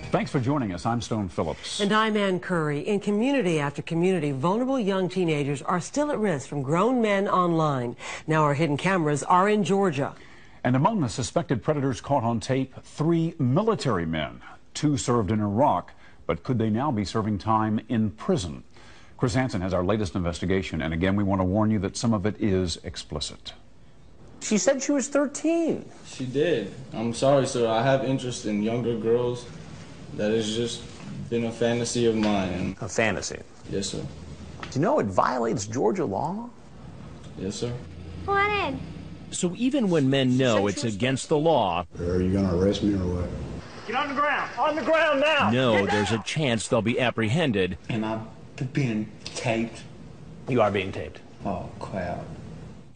Thanks for joining us. I'm Stone Phillips. And I'm Ann Curry. In community after community, vulnerable young teenagers are still at risk from grown men online. Now our hidden cameras are in Georgia. And among the suspected predators caught on tape, 3 military men. 2 served in Iraq, but could they now be serving time in prison? Chris Hansen has our latest investigation, and again, we want to warn you that some of it is explicit. She said she was 13. She did. I'm sorry, sir. I have interest in younger girls. That has just been a fantasy of mine. A fantasy? Yes, sir. Do you know it violates Georgia law? Yes, sir. Come on in. So even when men know it's against the law, are you going to arrest me or what? Get on the ground! On the ground now! No, there's a chance they'll be apprehended. Am I being taped? You are being taped. Oh, crap.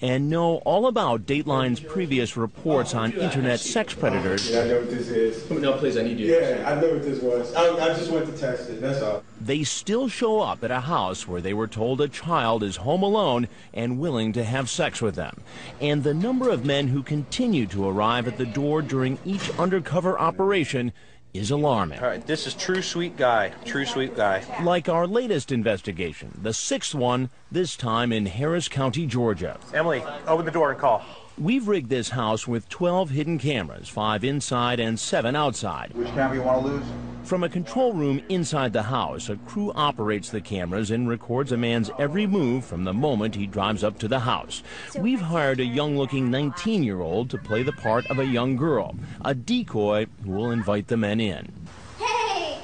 And know all about Dateline's previous reports on internet sex predators. Yeah, I know what this is. No, please, I need you. Yeah, I know what this was. I just went to test it, that's all. They still show up at a house where they were told a child is home alone and willing to have sex with them. And the number of men who continue to arrive at the door during each undercover operation is alarming. All right, this is True Sweet Guy. True Sweet Guy. Like our latest investigation, the 6th one, this time in Harris County, Georgia. Emily, open the door and call. We've rigged this house with 12 hidden cameras, 5 inside and 7 outside. Which camera you want to lose? From a control room inside the house, a crew operates the cameras and records a man's every move from the moment he drives up to the house. We've hired a young-looking 19-year-old to play the part of a young girl, a decoy who will invite the men in. Hey!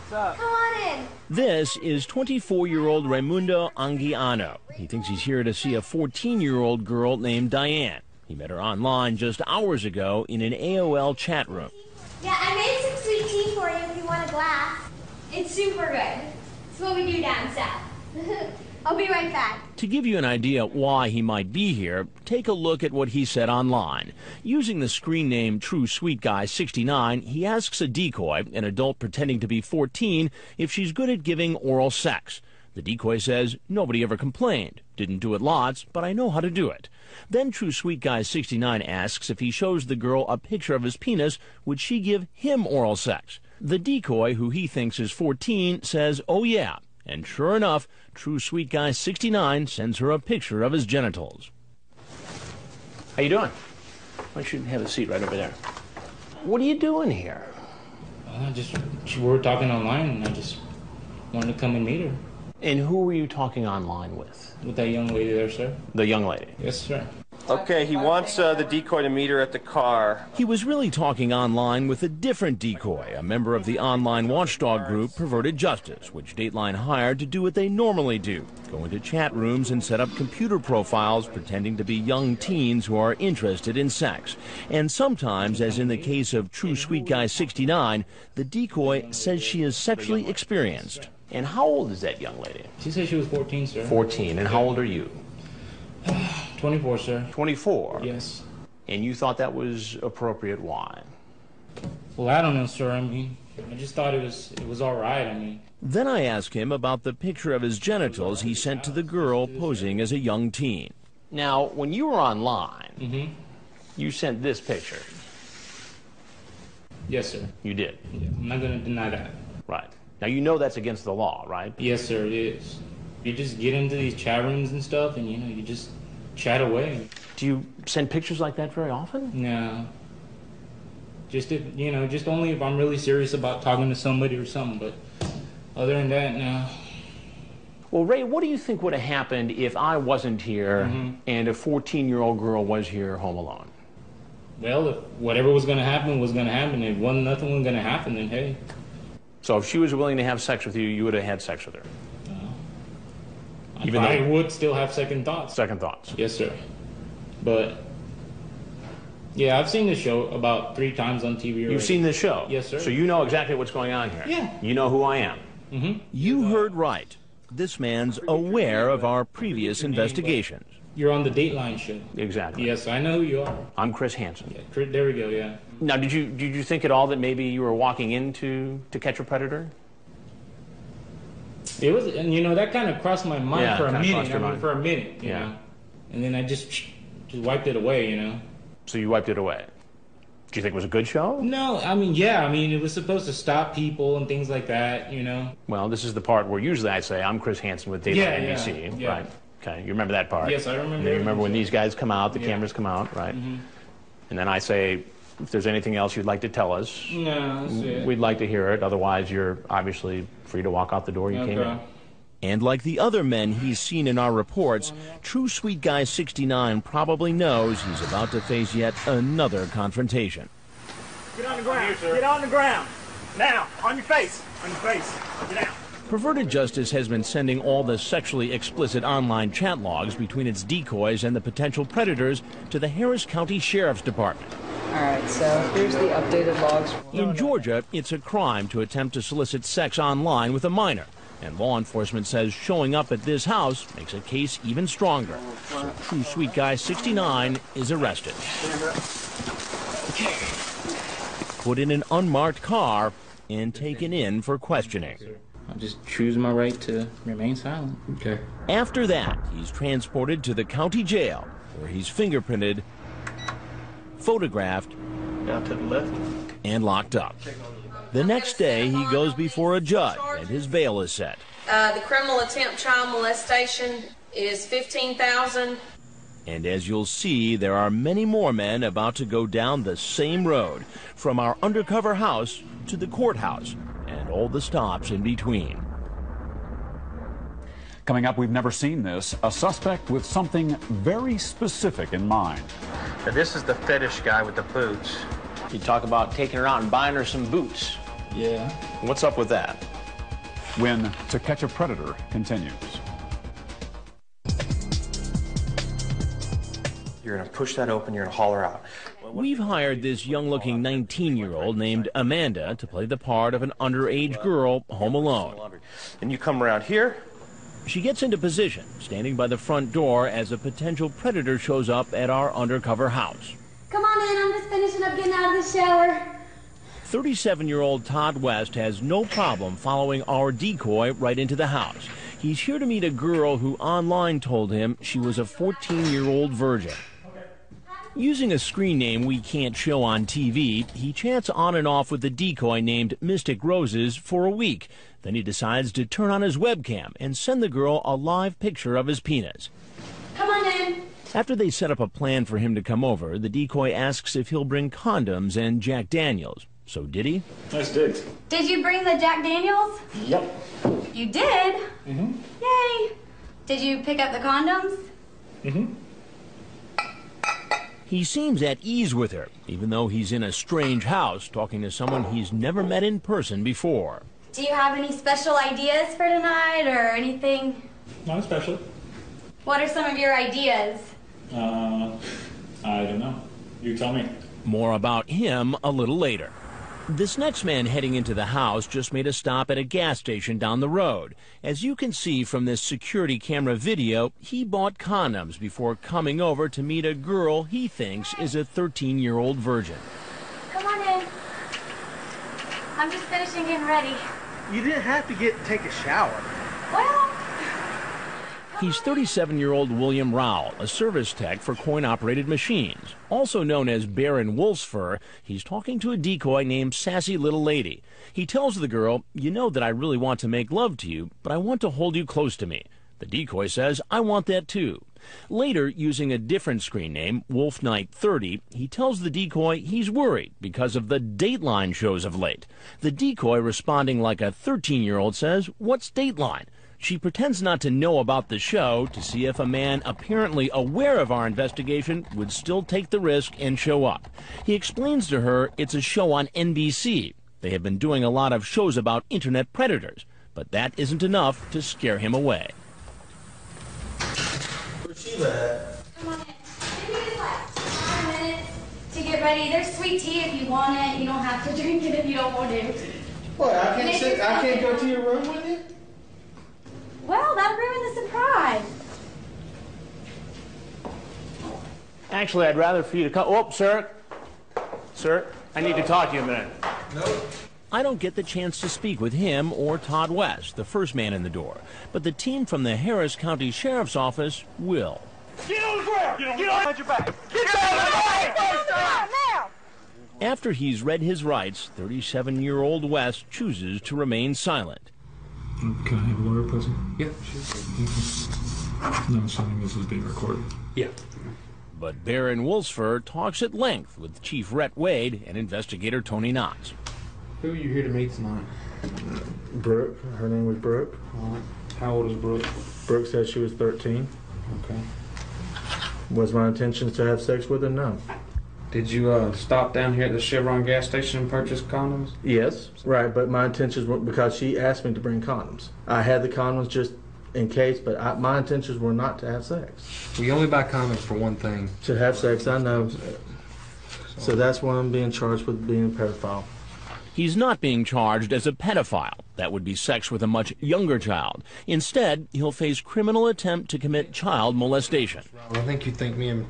What's up? Come on in. This is 24-year-old Raimundo Anguiano. He thinks he's here to see a 14-year-old girl named Diane. He met her online just hours ago in an AOL chat room. Yeah, I made some sweet tea for you if you want a glass. It's super good. It's what we do down south. I'll be right back. To give you an idea why he might be here, take a look at what he said online. Using the screen name True Sweet Guy 69, he asks a decoy, an adult pretending to be 14, if she's good at giving oral sex. The decoy says, nobody ever complained. Didn't do it lots, but I know how to do it. Then True Sweet Guy 69 asks if he shows the girl a picture of his penis, would she give him oral sex? The decoy, who he thinks is 14, says, oh yeah. And sure enough, True Sweet Guy 69 sends her a picture of his genitals. How you doing? Why don't you have a seat right over there? What are you doing here? We were talking online, and I just wanted to come and meet her. And who were you talking online with? With that young lady there, sir. The young lady? Yes, sir. Okay, he wants the decoy to meet her at the car. He was really talking online with a different decoy, a member of the online watchdog group Perverted Justice, which Dateline hired to do what they normally do, go into chat rooms and set up computer profiles pretending to be young teens who are interested in sex. And sometimes, as in the case of True Sweet Guy 69, the decoy says she is sexually experienced. And how old is that young lady? She said she was 14, sir. 14. And how old are you? 24, sir. 24? Yes. And you thought that was appropriate. Why? Well, I don't know, sir. I mean, I just thought it was all right. I mean. Then I asked him about the picture of his genitals he sent to the girl posing as a young teen. Now, when you were online, you sent this picture. Yes, sir. You did? Yeah, I'm not going to deny that. Right. Now, you know that's against the law, right? Yes, sir, it is. You just get into these chat rooms and stuff, and, you just chat away. Do you send pictures like that very often? No. Just if, just only if I'm really serious about talking to somebody or something, but other than that, no. Well, Ray, what do you think would have happened if I wasn't here and a 14-year-old girl was here home alone? Well, if whatever was going to happen was going to happen. If nothing was going to happen, then hey. So if she was willing to have sex with you, you would have had sex with her? Even I would still have second thoughts. Second thoughts? Yes, sir. But, yeah, I've seen this show about 3 times on TV already. You've seen this show? Yes, sir. So you know exactly what's going on here? Yeah. You know who I am? You heard right. This man's aware of our previous investigations. You're on the Dateline show. Exactly. Yes, I know who you are. I'm Chris Hansen. Yeah, there we go, yeah. Now, did you think at all that maybe you were walking into To Catch a Predator? It was, and that kind of crossed my mind for a minute. For a minute, you know. And then I just wiped it away, So you wiped it away. Do you think it was a good show? No, I mean, yeah, I mean, it was supposed to stop people and things like that, you know. Well, this is the part where usually I say, I'm Chris Hansen with Dateline NBC, yeah. right? Okay, you remember that part? Yes, I remember. And you remember when these guys come out, the cameras come out, right? Mm-hmm. And then I say, if there's anything else you'd like to tell us, no, that's it. We'd like to hear it. Otherwise, you're obviously free to walk out the door you came in. And like the other men he's seen in our reports, True Sweet Guy 69 probably knows he's about to face yet another confrontation. Get on the ground. Get on the ground. Now, on your face. On your face. Get down. Perverted Justice has been sending all the sexually explicit online chat logs between its decoys and the potential predators to the Harris County Sheriff's Department. All right, so here's the updated logs. In Georgia, it's a crime to attempt to solicit sex online with a minor. And law enforcement says showing up at this house makes a case even stronger. So True Sweet Guy 69 is arrested. Put in an unmarked car and taken in for questioning. I just choose my right to remain silent. Okay. After that, he's transported to the county jail, where he's fingerprinted, photographed, Down to the left. and locked up. The next day, he goes before a judge, and his bail is set. The criminal attempt child molestation is $15,000. And as you'll see, there are many more men about to go down the same road, from our undercover house to the courthouse, and all the stops in between. Coming up, we've never seen this. A suspect with something very specific in mind. Now, this is the fetish guy with the boots. You talk about taking her out and buying her some boots. Yeah. What's up with that? When To Catch a Predator continues. You're going to push that open, you're going to haul her out. We've hired this young-looking 19-year-old named Amanda to play the part of an underage girl home alone. And you come around here. She gets into position, standing by the front door as a potential predator shows up at our undercover house. Come on in, I'm just finishing up getting out of the shower. 37-year-old Todd West has no problem following our decoy right into the house. He's here to meet a girl who online told him she was a 14-year-old virgin. Using a screen name we can't show on TV, he chats on and off with the decoy named Mystic Roses for a week. Then he decides to turn on his webcam and send the girl a live picture of his penis. Come on in. After they set up a plan for him to come over, the decoy asks if he'll bring condoms and Jack Daniels. So did he? Nice digs. Did you bring the Jack Daniels? Yep. You did? Mm-hmm. Yay. Did you pick up the condoms? Mm-hmm. He seems at ease with her, even though he's in a strange house talking to someone he's never met in person before. Do you have any special ideas for tonight or anything? Not especially. What are some of your ideas? I don't know. You tell me. More about him a little later. This next man heading into the house just made a stop at a gas station down the road. As you can see from this security camera video, he bought condoms before coming over to meet a girl he thinks is a 13-year-old virgin. Come on in. I'm just finishing getting ready. You didn't have to take a shower. Well, He's 37-year-old William Rowell, a service tech for coin-operated machines. Also known as Baron Wolfsfur, he's talking to a decoy named Sassy Little Lady. He tells the girl, "You know that I really want to make love to you, but I want to hold you close to me." The decoy says, "I want that too." Later, using a different screen name, Wolf Knight 30, he tells the decoy he's worried because of the Dateline shows of late. The decoy, responding like a 13-year-old, says, "What's Dateline?" She pretends not to know about the show to see if a man apparently aware of our investigation would still take the risk and show up. He explains to her it's a show on NBC. They have been doing a lot of shows about internet predators, but that isn't enough to scare him away. come on in. Give me just like 5 minutes to get ready. There's sweet tea if you want it. You don't have to drink it if you don't want to. What? I can't go to your room with you? Well, that ruined the surprise. Actually, I'd rather for you to come. Oh, sir. Sir, I need to talk to you a minute. No. I don't get the chance to speak with him or Todd West, the first man in the door, but the team from the Harris County Sheriff's Office will. Get on the ground! Get on your back! Get down on the ground! Now! After he's read his rights, 37-year-old West chooses to remain silent. Can I have a lawyer present? Yeah, sure. No, assuming this is being recorded. Yeah. But Baron Wolfsford talks at length with Chief Rhett Wade and investigator Tony Knotts. Who are you here to meet tonight? Brooke. Her name was Brooke. All right. How old is Brooke? Brooke said she was 13. Okay. Was my intention to have sex with her? No. Did you stop down here at the Chevron gas station and purchase condoms? Yes, right, but my intentions were because she asked me to bring condoms. I had the condoms just in case, but my intentions were not to have sex. We only buy condoms for one thing. To have sex, I know. So that's why I'm being charged with being a pedophile. He's not being charged as a pedophile. That would be sex with a much younger child. Instead, he'll face criminal attempt to commit child molestation. I think you think me and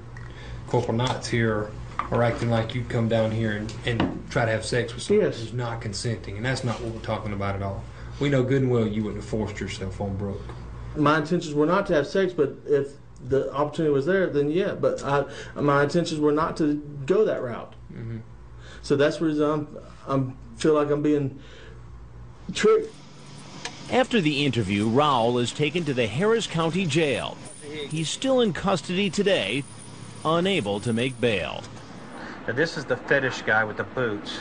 Corporal Knotts here are acting like you'd come down here and try to have sex with someone who's not consenting, and that's not what we're talking about at all. We know good and well you wouldn't have forced yourself on Brooke. My intentions were not to have sex, but if the opportunity was there, then yeah. But my intentions were not to go that route. Mm-hmm. So that's the reason I feel like I'm being tricked. After the interview, Rowell is taken to the Harris County Jail. He's still in custody today, unable to make bail. Now, this is the fetish guy with the boots.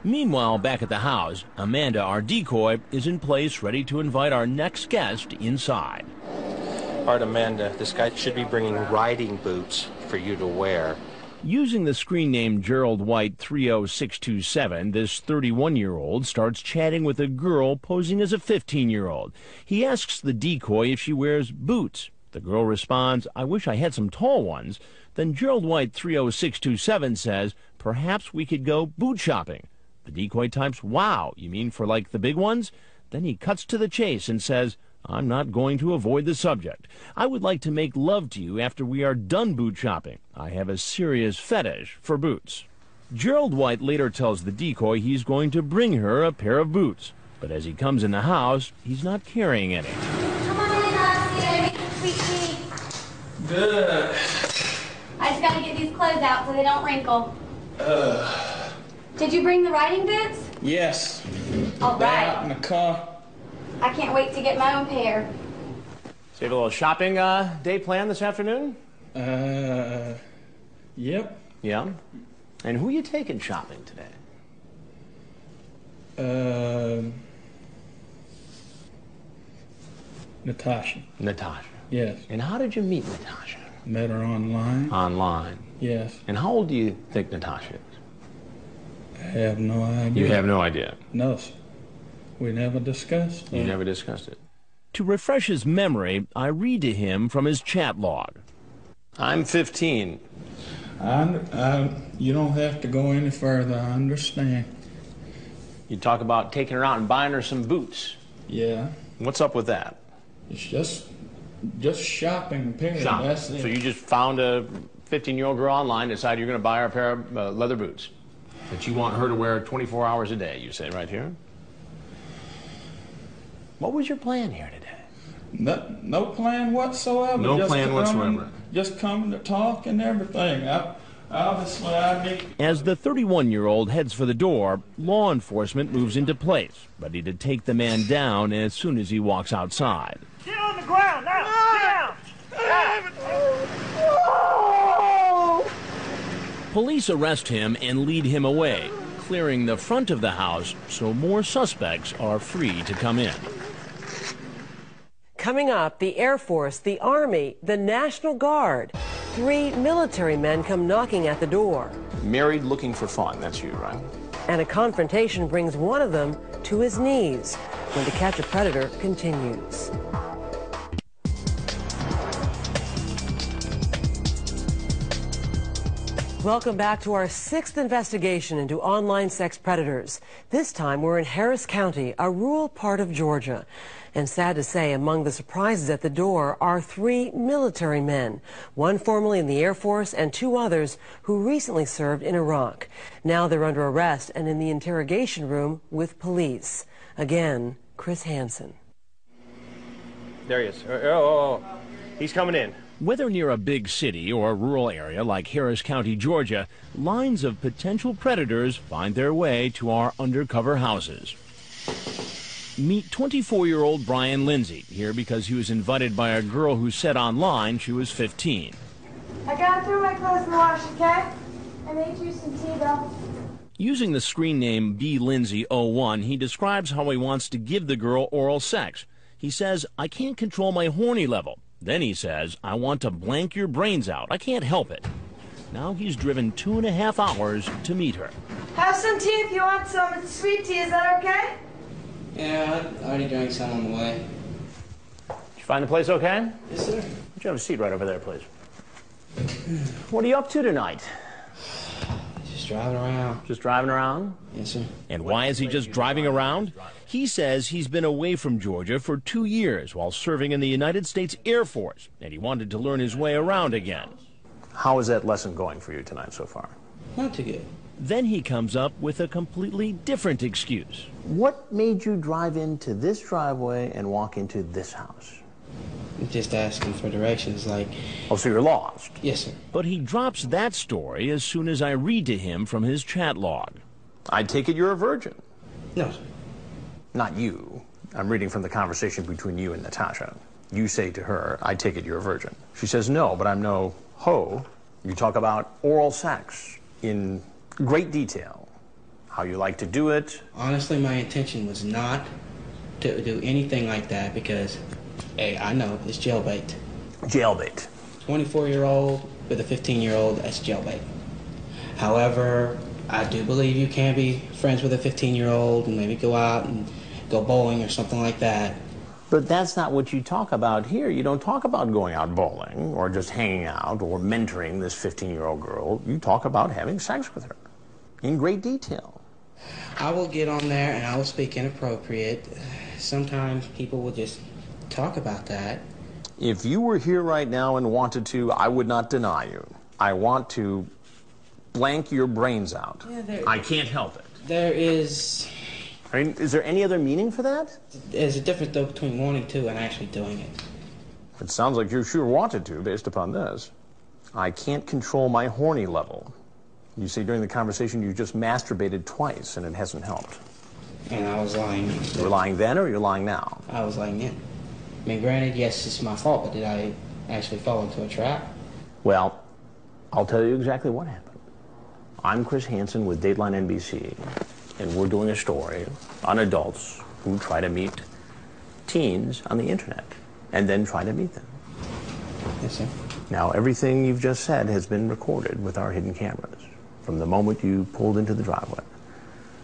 Meanwhile, back at the house, Amanda, our decoy, is in place ready to invite our next guest inside. All right, Amanda, this guy should be bringing riding boots for you to wear. Using the screen name Gerald White 30627, this 31-year-old starts chatting with a girl posing as a 15-year-old. He asks the decoy if she wears boots. The girl responds, "I wish I had some tall ones." Then Gerald White 30627 says, "Perhaps we could go boot shopping." The decoy types, "Wow, you mean for like the big ones?" Then he cuts to the chase and says, "I'm not going to avoid the subject. I would like to make love to you after we are done boot shopping. I have a serious fetish for boots." Gerald White later tells the decoy he's going to bring her a pair of boots. But as he comes in the house, he's not carrying any. Come on in, Oscar. Sweet tea. Good. I just gotta get these clothes out so they don't wrinkle. Did you bring the riding boots? Yes. All right. Out in the car. I can't wait to get my own pair. So you have a little shopping day planned this afternoon? Yep. Yeah? And who are you taking shopping today? Natasha. Natasha. Yes. And how did you meet Natasha? Met her online. Online. Yes. And how old do you think Natasha is? I have no idea. You have no idea? No, sir. We never discussed it. You never discussed it? To refresh his memory, I read to him from his chat log. I'm 15. You don't have to go any further. I understand. You talk about taking her out and buying her some boots. Yeah. What's up with that? It's just shopping, period. Shopping. That's it. So you just found a 15-year-old girl online, decided you're going to buy her a pair of leather boots that you want her to wear 24 hours a day, you say right here? What was your plan here today? No plan whatsoever. No plan whatsoever. Just coming to talk and everything. Obviously, I need... As the 31-year-old heads for the door, law enforcement moves into place, ready to take the man down as soon as he walks outside. Get on the ground now! Get down! Police arrest him and lead him away, clearing the front of the house so more suspects are free to come in. Coming up, the Air Force, the Army, the National Guard. 3 military men come knocking at the door. Married looking for fun, that's you, right? And a confrontation brings one of them to his knees. When To Catch a Predator continues. Welcome back to our 6th investigation into online sex predators. This time we're in Harris County, a rural part of Georgia. And sad to say, among the surprises at the door are 3 military men, one formerly in the Air Force and 2 others who recently served in Iraq. Now they're under arrest and in the interrogation room with police. Again, Chris Hansen. There he is. Oh. He's coming in. Whether near a big city or a rural area like Harris County, Georgia, lines of potential predators find their way to our undercover houses. Meet 24-year-old Brian Lindsay, here because he was invited by a girl who said online she was 15. I gotta throw my clothes in the wash, okay? I made you some tea, though. Using the screen name BLindsay01, he describes how he wants to give the girl oral sex. He says, "I can't control my horny level." Then he says, "I want to blank your brains out. I can't help it." Now he's driven 2.5 hours to meet her. Have some tea if you want some. It's sweet tea. Is that okay? Yeah, I already drank some on the way. Did you find the place okay? Yes, sir. Would you have a seat right over there, please? What are you up to tonight? Just driving around. Just driving around? Yes, sir. And why is he just driving around? He says he's been away from Georgia for 2 years while serving in the United States Air Force, and he wanted to learn his way around again. How is that lesson going for you tonight so far? Not too good. Then he comes up with a completely different excuse. What made you drive into this driveway and walk into this house? Just asking for directions, like... Oh, so you're lost? Yes, sir. But he drops that story as soon as I read to him from his chat log. I take it you're a virgin? No, sir. Not you. I'm reading from the conversation between you and Natasha. You say to her, "I take it you're a virgin." She says, "No, but I'm no hoe." You talk about oral sex in great detail, how you like to do it. Honestly, my intention was not to do anything like that because, hey, I know it's jailbait. Jailbait. 24-year-old with a 15-year-old, that's jailbait. However, I do believe you can be friends with a 15-year-old and maybe go out and go bowling or something like that. But that's not what you talk about here. You don't talk about going out bowling or just hanging out or mentoring this 15-year-old girl. You talk about having sex with her in great detail. I will get on there and I will speak inappropriate. Sometimes people will just talk about that. If you were here right now and wanted to, I would not deny you. I want to blank your brains out. Yeah, I can't help it. There is... I mean, is there any other meaning for that? There's a difference, though, between wanting to and actually doing it. It sounds like you sure wanted to, based upon this. I can't control my horny level. You see, during the conversation, you just masturbated twice, and it hasn't helped. And I was lying. You were lying then, or you're lying now? I was lying then. I mean, granted, yes, it's my fault, but did I actually fall into a trap? Well, I'll tell you exactly what happened. I'm Chris Hansen with Dateline NBC, and we're doing a story on adults who try to meet teens on the internet and then try to meet them. Yes, sir. Now, everything you've just said has been recorded with our hidden cameras from the moment you pulled into the driveway.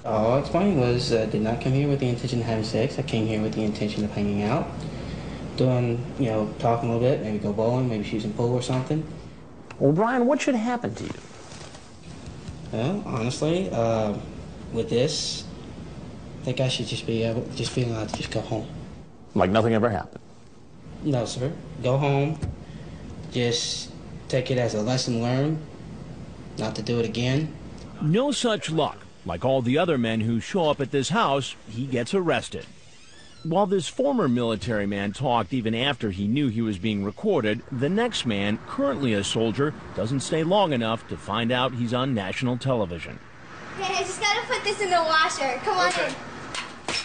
All I explained was I did not come here with the intention of having sex. I came here with the intention of hanging out, doing, talking a little bit, maybe go bowling, maybe shoot some pool or something. Well, Brian, what should happen to you? Well, honestly, with this, I think I should just be allowed to just go home. Like nothing ever happened? No, sir. Go home. Just take it as a lesson learned, not to do it again. No such luck. Like all the other men who show up at this house, he gets arrested. While this former military man talked even after he knew he was being recorded, the next man, currently a soldier, doesn't stay long enough to find out he's on national television. Hey, I just gotta put this in the washer. Come on in.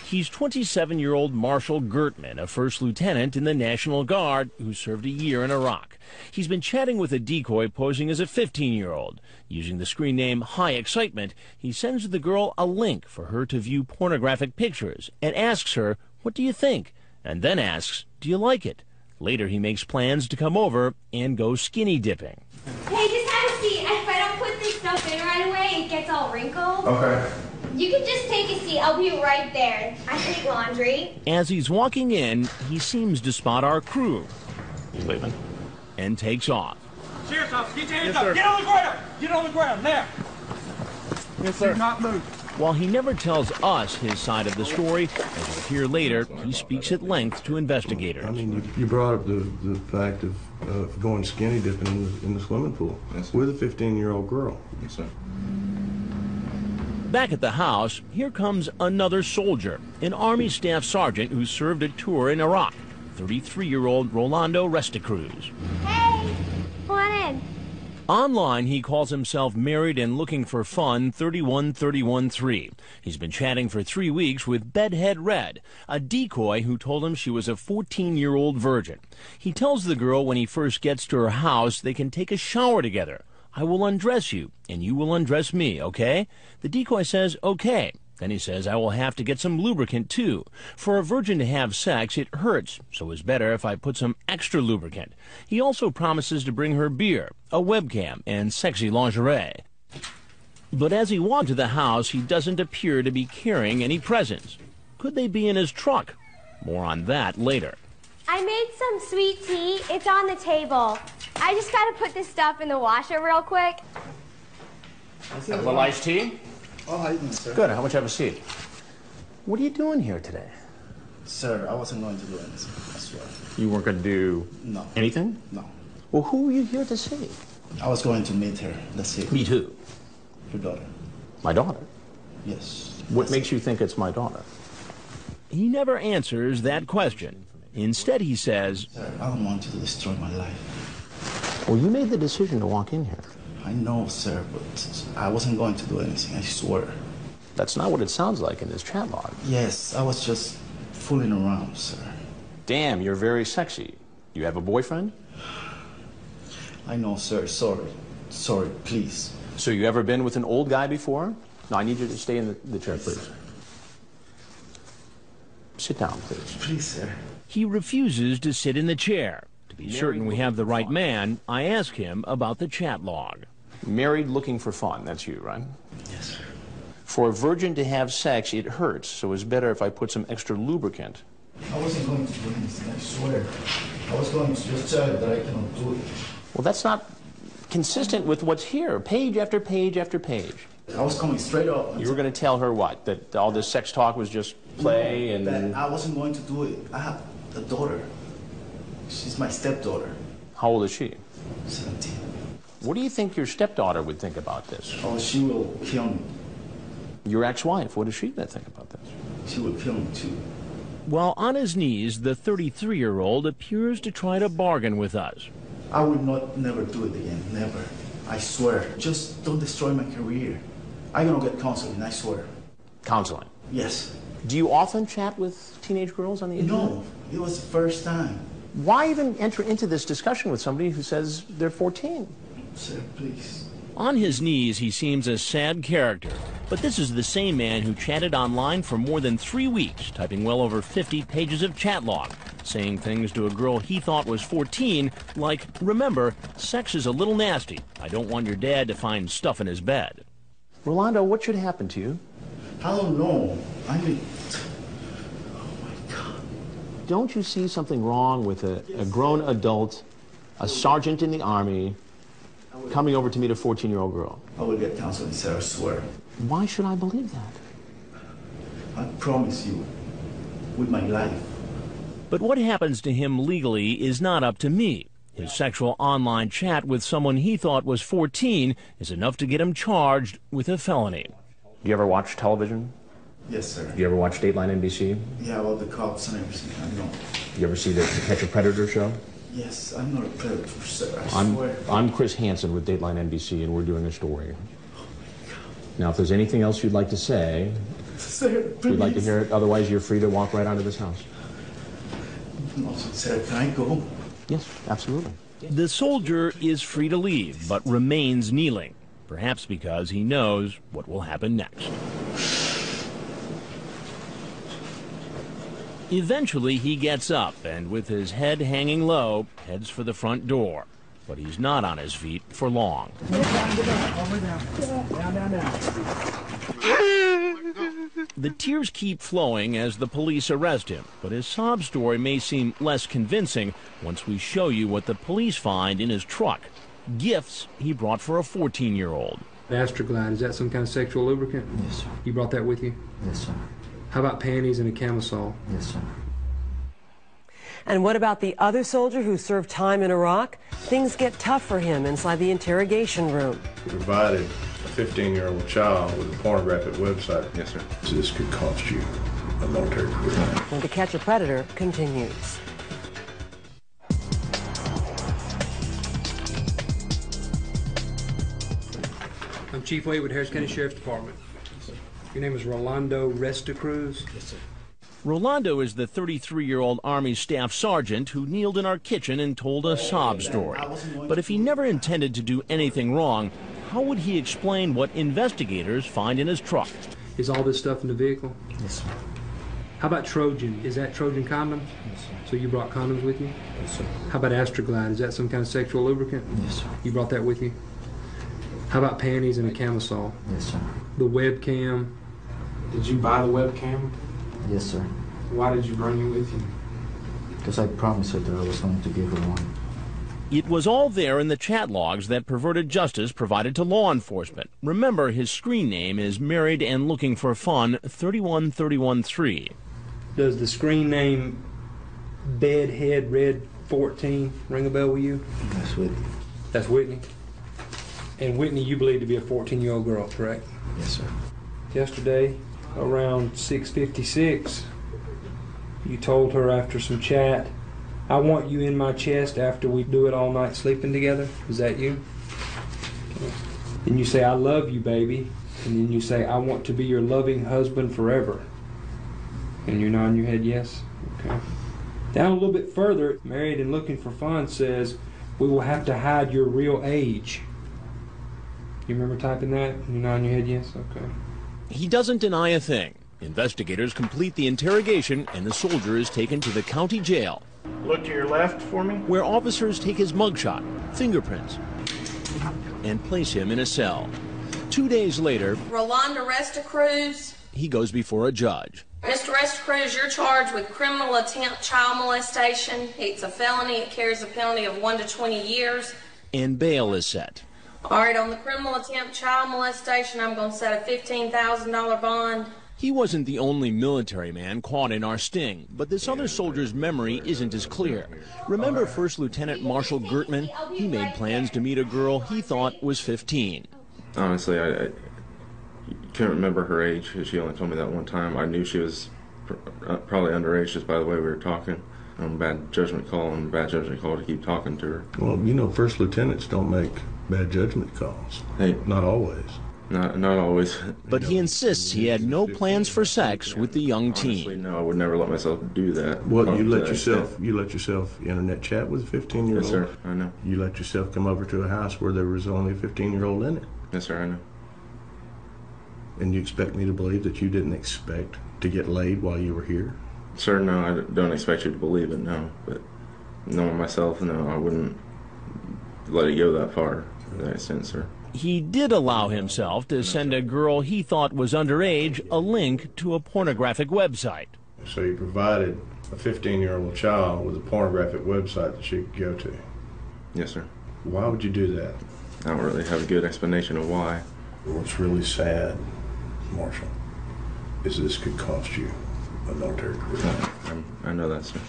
He's 27-year-old Marshall Gertman, a first lieutenant in the National Guard who served a year in Iraq. He's been chatting with a decoy posing as a 15-year-old. Using the screen name High Excitement, he sends the girl a link for her to view pornographic pictures and asks her, "What do you think?" and then asks, "Do you like it?" Later, he makes plans to come over and go skinny dipping. Hey, just have a seat. If I don't put this stuff in right away, it gets all wrinkled. Okay. You can just take a seat. I'll be right there. I hate laundry. As he's walking in, he seems to spot our crew. He's leaving. And takes off. Cheers, officer. Get your hands up. Get on the ground. Get on the ground. Now. Yes, sir. Do not move. While he never tells us his side of the story, as we'll hear later, he speaks at length to investigators. I mean, you brought up the fact of going skinny dipping in the swimming pool with a 15-year-old girl. Yes, sir. Back at the house, here comes another soldier, an Army Staff Sergeant who served a tour in Iraq, 33-year-old Rolando Restacruz. Hey, Online, he calls himself Married and Looking for Fun 31313. He's been chatting for 3 weeks with Bedhead Red, a decoy who told him she was a 14-year-old virgin. He tells the girl when he first gets to her house they can take a shower together. I will undress you, and you will undress me, okay? The decoy says, okay. Then he says, I will have to get some lubricant, too. For a virgin to have sex, it hurts, so it's better if I put some extra lubricant. He also promises to bring her beer, a webcam, and sexy lingerie. But as he walked to the house, he doesn't appear to be carrying any presents. Could they be in his truck? More on that later. I made some sweet tea. It's on the table. I just gotta put this stuff in the washer real quick. Have a little iced tea? Oh, how you doing, sir? Good. How much have a seat? What are you doing here today? Sir, I wasn't going to do anything, I swear. You weren't going to do anything? No. Well, who were you here to see? I was going to meet her. That's it. Meet who? Your daughter. My daughter? Yes. What makes you think it's my daughter? He never answers that question. Instead, he says, Sir, I don't want you to destroy my life. Well, you made the decision to walk in here. I know, sir, but I wasn't going to do anything, I swear. That's not what it sounds like in this chat log. Yes, I was just fooling around, sir. Damn, you're very sexy. You have a boyfriend? I know, sir. Sorry. Sorry, please. So you ever been with an old guy before? No, I need you to stay in the chair, please. Sit down, please. Please, sir. He refuses to sit in the chair. To be certain we have the right man, I ask him about the chat log. Married looking for fun, that's you, right? Yes, sir. For a virgin to have sex, it hurts, so it's better if I put some extra lubricant. I wasn't going to do anything, I swear. I was going to just tell you that I cannot do it. Well, that's not consistent with what's here, page after page after page. I was coming straight up. You were going to tell her what? That all this sex talk was just play and... That I wasn't going to do it. I have a daughter. She's my stepdaughter. How old is she? 17. What do you think your stepdaughter would think about this? Oh, she will kill me. Your ex-wife, what does she think about this? She will kill me, too. While on his knees, the 33-year-old appears to try to bargain with us. I will never do it again, never. I swear. Just don't destroy my career. I'm gonna get counseling, I swear. Counseling? Yes. Do you often chat with teenage girls on the internet? No, it was the first time. Why even enter into this discussion with somebody who says they're 14? Sir, please. On his knees, he seems a sad character. But this is the same man who chatted online for more than 3 weeks, typing well over 50 pages of chat log, saying things to a girl he thought was 14, like, remember, sex is a little nasty. I don't want your dad to find stuff in his bed. Rolando, what should happen to you? I don't know. I mean... Oh, my God. Don't you see something wrong with a grown adult, a sergeant in the Army, coming over to meet a 14-year-old girl? I will get counseling, sir, I swear. Why should I believe that? I promise you, with my life. But what happens to him legally is not up to me. His sexual online chat with someone he thought was 14 is enough to get him charged with a felony. Do you ever watch television? Yes, sir. Do you ever watch Dateline NBC? Yeah, all the cops and everything, I know. Do you ever see the Catch a Predator show? Yes, I'm not a predator, sir, I swear. I'm Chris Hansen with Dateline NBC, and we're doing a story. Now, if there's anything else you'd like to say, sir, please. We'd like to hear it. Otherwise, you're free to walk right out of this house. No, sir, can I go? Yes, absolutely. The soldier is free to leave, but remains kneeling, perhaps because he knows what will happen next. Eventually, he gets up and, with his head hanging low, heads for the front door. But he's not on his feet for long. The tears keep flowing as the police arrest him, but his sob story may seem less convincing once we show you what the police find in his truck. Gifts he brought for a 14-year-old. Astroglide, is that some kind of sexual lubricant? Yes, sir. You brought that with you? Yes, sir. How about panties and a camisole? Yes, sir. And what about the other soldier who served time in Iraq? Things get tough for him inside the interrogation room. Provided a 15-year-old child with a pornographic website. Yes, sir. So this could cost you a military career. When To Catch a Predator continues. Chief Wade with Harris County Sheriff's Department. Your name is Rolando Restacruz? Yes, sir. Rolando is the 33-year-old Army Staff Sergeant who kneeled in our kitchen and told a sob story. But if he never intended to do anything wrong, how would he explain what investigators find in his truck? Is all this stuff in the vehicle? Yes, sir. How about Trojan? Is that Trojan condoms? Yes, sir. So you brought condoms with you? Yes, sir. How about Astroglide? Is that some kind of sexual lubricant? Yes, sir. You brought that with you? How about panties and a camisole? Yes, sir. The webcam? Did you buy the webcam? Yes, sir. Why did you bring it with you? Because I promised her that I was going to give her one. It was all there in the chat logs that Perverted Justice provided to law enforcement. Remember, his screen name is Married and Looking for Fun 31313. Does the screen name Bedhead Red 14 ring a bell with you? That's Whitney. That's Whitney. And Whitney, you believe to be a 14-year-old girl, correct? Yes, sir. Yesterday, around 6:56, you told her after some chat, "I want you in my chest after we do it all night sleeping together." Is that you? Okay. Then you say, "I love you, baby." And then you say, "I want to be your loving husband forever." And you're nodding your head yes? Okay. Down a little bit further, Married and Looking for Fun says, "We will have to hide your real age." You remember typing that? You're nodding your head yes? Okay. He doesn't deny a thing. Investigators complete the interrogation and the soldier is taken to the county jail, Look to your left for me. where officers take his mugshot, fingerprints, and place him in a cell. 2 days later, Rolando Restacruz. he goes before a judge. Mr. Restacruz, you're charged with criminal attempt child molestation. It's a felony. It carries a penalty of 1 to 20 years. And bail is set. All right, on the criminal attempt child molestation, I'm going to set a $15,000 bond. He wasn't the only military man caught in our sting, but this other soldier's memory isn't as clear. Remember First Lieutenant Marshall Gertman? He made plans to meet a girl he thought was 15. Honestly, I couldn't remember her age. She only told me that one time. I knew she was probably underage just by the way we were talking. Bad judgment call to keep talking to her. Well, you know, first lieutenants don't make bad judgment calls. Hey, not always. Not always. But he insists he had no plans for sex with the young teen. Honestly, no, I would never let myself do that. Well, you let yourself internet chat with a 15-year-old? Yes, sir, I know. You let yourself come over to a house where there was only a 15-year-old in it? Yes, sir, I know. And you expect me to believe that you didn't expect to get laid while you were here? Sir, no, I don't expect you to believe it, no. But knowing myself, no, I wouldn't let it go that far to that extent, sir. He did allow himself to send a girl he thought was underage a link to a pornographic website. So you provided a 15-year-old child with a pornographic website that she could go to? Yes, sir. Why would you do that? I don't really have a good explanation of why. What's really sad, Marshall, is this could cost you a military career. I know that, sir.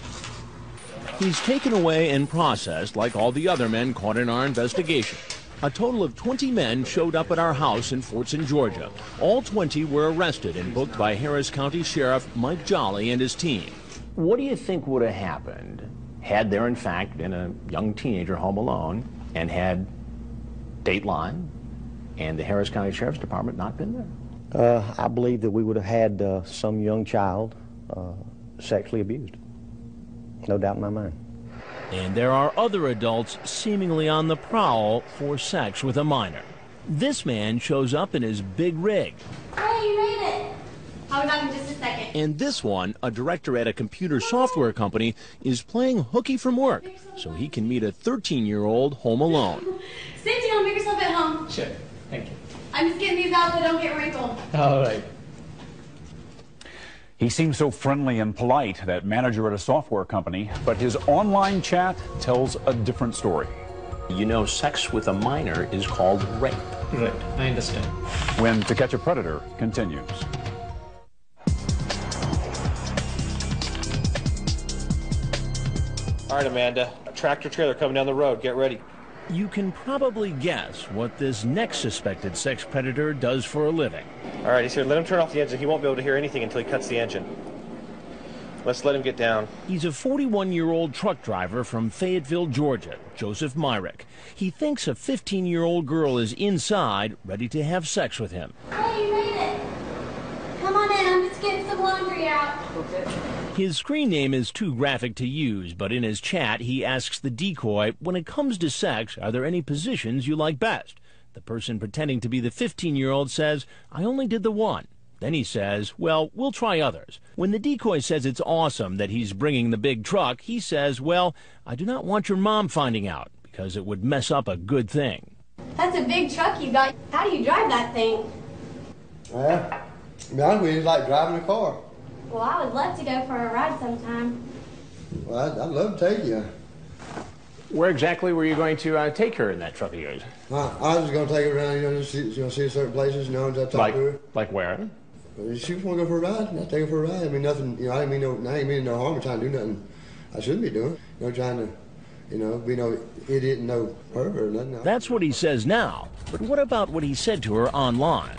He's taken away and processed like all the other men caught in our investigation. A total of 20 men showed up at our house in Fortson, Georgia. All 20 were arrested and booked by Harris County Sheriff Mike Jolly and his team. What do you think would have happened had there in fact been a young teenager home alone and had Dateline and the Harris County Sheriff's Department not been there? I believe that we would have had some young child sexually abused. No doubt in my mind. And there are other adults seemingly on the prowl for sex with a minor. This man shows up in his big rig. Hey, you made it. I'll be back in just a second. And this one, a director at a computer software company, is playing hooky from work so he can meet a 13-year-old home alone. Sit down, make yourself at home. Sure, thank you. I'm just getting these out so they don't get wrinkled. All right. He seems so friendly and polite, that manager at a software company, but his online chat tells a different story. You know, sex with a minor is called rape. Right, I understand. When To Catch a Predator continues. All right, Amanda, a tractor trailer coming down the road. Get ready. You can probably guess what this next suspected sex predator does for a living. All right, he's here. Let him turn off the engine. He won't be able to hear anything until he cuts the engine. Let's let him get down. He's a 41-year-old truck driver from Fayetteville, Georgia, Joseph Myrick. He thinks a 15-year-old girl is inside, ready to have sex with him. Hey, you made it. Come on in, I'm just getting some laundry out. His screen name is too graphic to use, but in his chat, he asks the decoy, when it comes to sex, are there any positions you like best? The person pretending to be the 15-year-old says, I only did the one. Then he says, well, we'll try others. When the decoy says it's awesome that he's bringing the big truck, he says, well, I do not want your mom finding out, because it would mess up a good thing. That's a big truck you got. How do you drive that thing? Well, we like driving a car. Well, I would love to go for a ride sometime. Well, I'd love to take you. Where exactly were you going to take her in that truck of yours? I was just going to take her around, just see certain places, and I talk to her. Like where? She just want to go for a ride, and I take her for a ride. I mean, nothing, I ain't mean no harm or trying to do nothing I shouldn't be doing. Trying to, be no idiot and no pervert or nothing. That's what he says now, but what about what he said to her online?